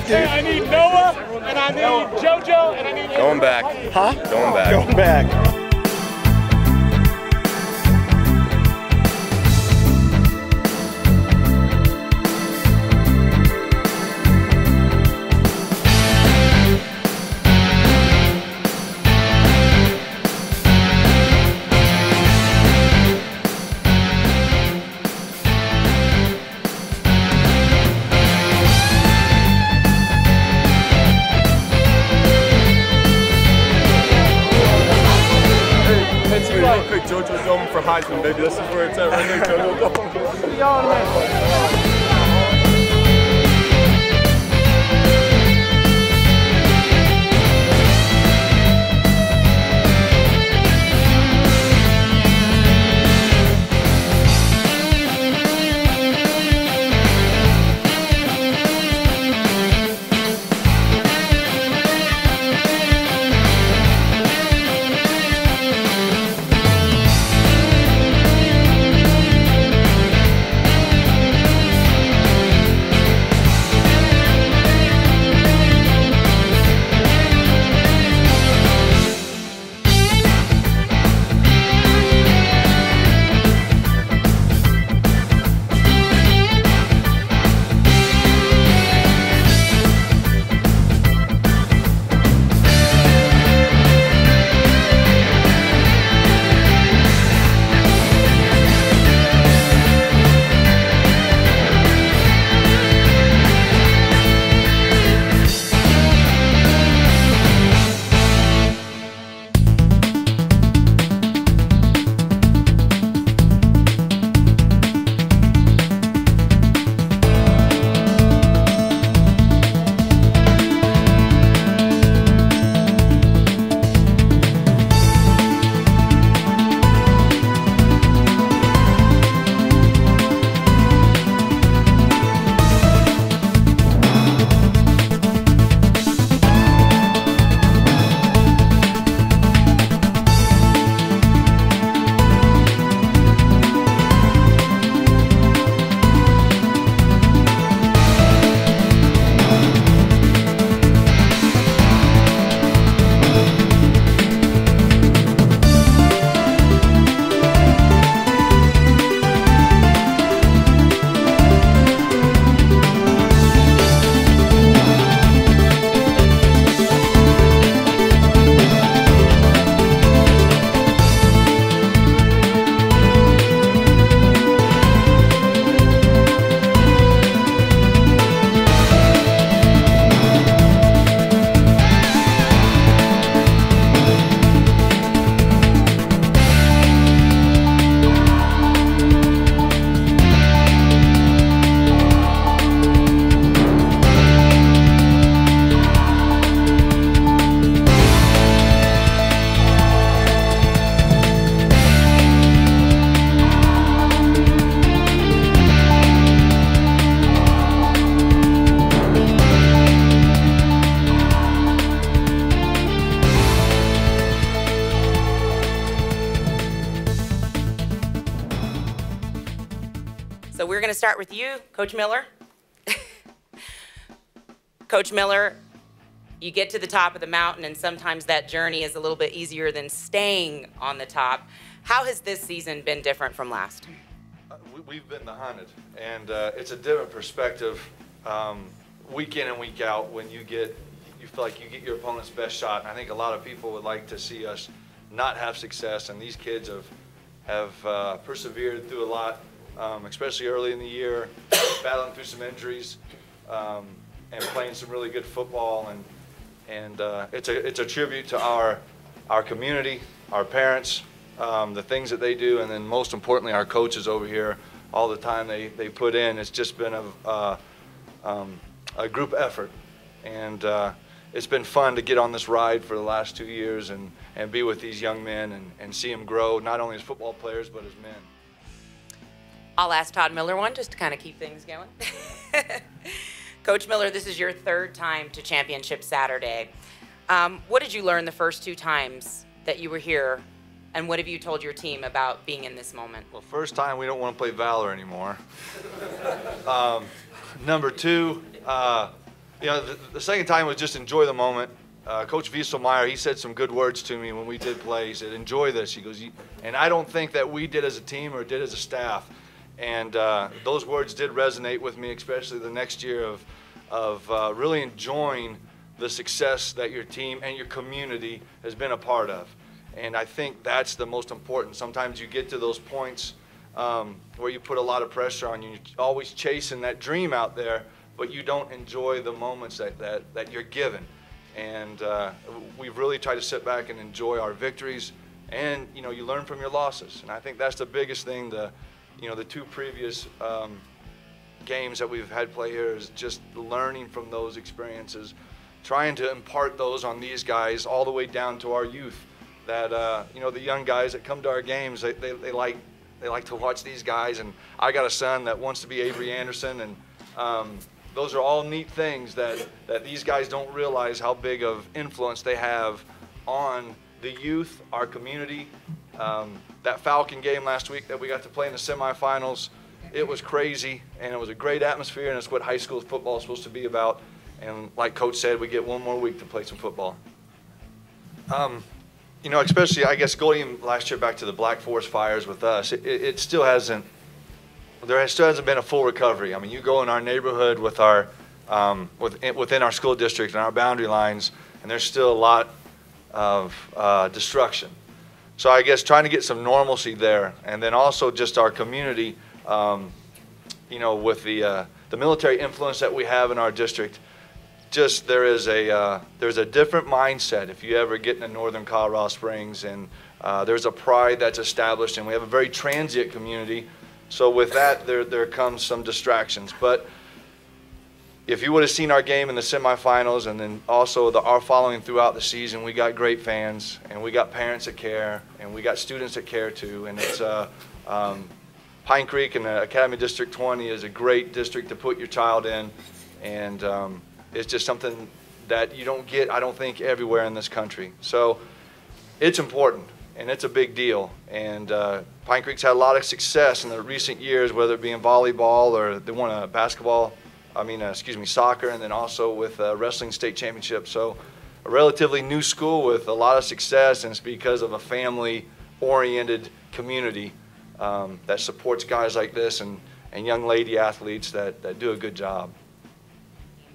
have to. I need Noah, and I need JoJo, and I need... Going back. Huh? Going back. Going back. Real quick, JoJo Dome for Heisman, baby. This is where it's at right there, JoJo Dome. So we're going to start with you, Coach Miller. Coach Miller, you get to the top of the mountain, and sometimes that journey is a little bit easier than staying on the top. How has this season been different from last? We've been the hunted, and it's a different perspective week in and week out when you feel like you get your opponent's best shot. And I think a lot of people would like to see us not have success, and these kids have persevered through a lot, especially early in the year, battling through some injuries and playing some really good football. And it's a tribute to our community, our parents, the things that they do, and then most importantly our coaches over here, all the time they put in. It's just been a group effort, and it's been fun to get on this ride for the last 2 years and be with these young men and see them grow, not only as football players but as men. I'll ask Todd Miller one just to kind of keep things going. Coach Miller, this is your third time to Championship Saturday. What did you learn the first 2 times that you were here, and what have you told your team about being in this moment? Well, first time, we don't want to play Valor anymore. Number 2, You know, the second time was just enjoy the moment. Coach Wieselmeyer, he said some good words to me when we did play. He said, enjoy this. He goes, and I don't think that we did as a team or did as a staff. And those words did resonate with me, especially the next year of really enjoying the success that your team and your community has been a part of. And I think that's the most important. Sometimes you get to those points where you put a lot of pressure on you. You're always chasing that dream out there, but you don't enjoy the moments that you're given. And we've really tried to sit back and enjoy our victories, and you know, you learn from your losses. And I think that's the biggest thing. The two previous games that we've had play here is just learning from those experiences, trying to impart those on these guys all the way down to our youth. That you know, the young guys that come to our games, they like to watch these guys. And I got a son that wants to be Avery Anderson, and those are all neat things that these guys don't realize how big of influence they have on the youth, our community. That Falcon game last week that we got to play in the semifinals, it was crazy, and it was a great atmosphere, and it's what high school football is supposed to be about. And like Coach said, we get one more week to play some football. You know, especially, I guess, going last year back to the Black Forest fires with us, it still hasn't. There still hasn't been a full recovery. I mean, you go in our neighborhood with our, within our school district and our boundary lines, and there's still a lot of destruction. So I guess trying to get some normalcy there, and then also just our community, you know, with the military influence that we have in our district, just there's a different mindset if you ever get into northern Colorado Springs, and there's a pride that's established, and we have a very transient community. So with that, there comes some distractions. But if you would have seen our game in the semifinals, and then also our following throughout the season, we got great fans, and we got parents that care, and we got students that care too. And it's Pine Creek and Academy District 20 is a great district to put your child in, and it's just something that you don't get, I don't think, everywhere in this country. So it's important, and it's a big deal. And Pine Creek's had a lot of success in the recent years, whether it be in volleyball or they won a soccer, and then also with wrestling state championship. So a relatively new school with a lot of success, and it's because of a family-oriented community that supports guys like this and young lady athletes that do a good job.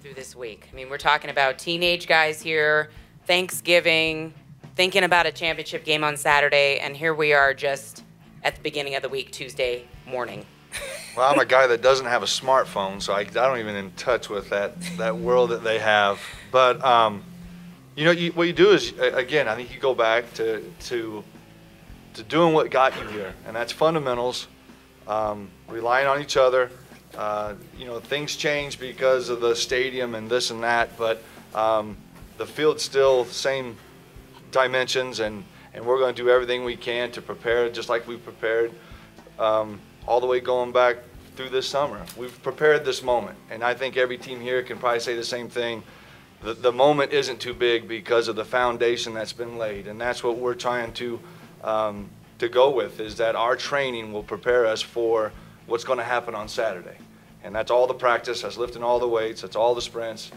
Through this week, I mean, we're talking about teenage guys here, Thanksgiving, thinking about a championship game on Saturday, and here we are just at the beginning of the week, Tuesday morning. Well, I'm a guy that doesn't have a smartphone, so I don't even in touch with that world that they have. But you know, what you do is, again, I think you go back to doing what got you here, and that's fundamentals, relying on each other. You know, things change because of the stadium and this and that, but the field's still the same dimensions, and we're going to do everything we can to prepare just like we've prepared all the way going back through this summer. We've prepared this moment, and I think every team here can probably say the same thing. The moment isn't too big because of the foundation that's been laid, and that's what we're trying to go with, is that our training will prepare us for what's going to happen on Saturday. And that's all the practice, that's lifting all the weights, that's all the sprints,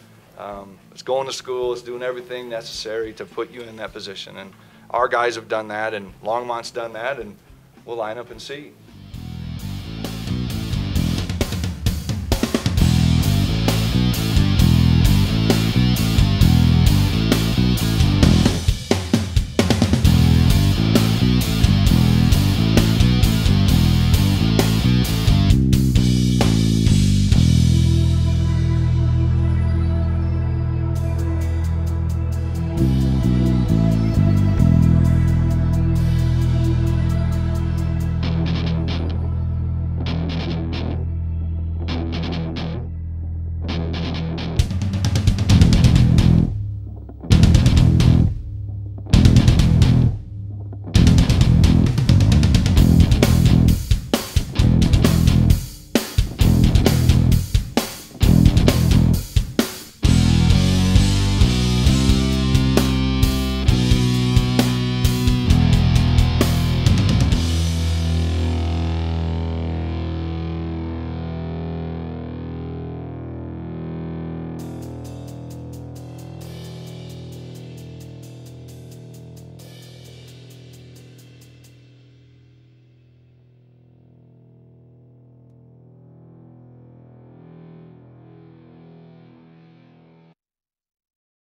it's going to school, it's doing everything necessary to put you in that position. And our guys have done that, and Longmont's done that, and we'll line up and see.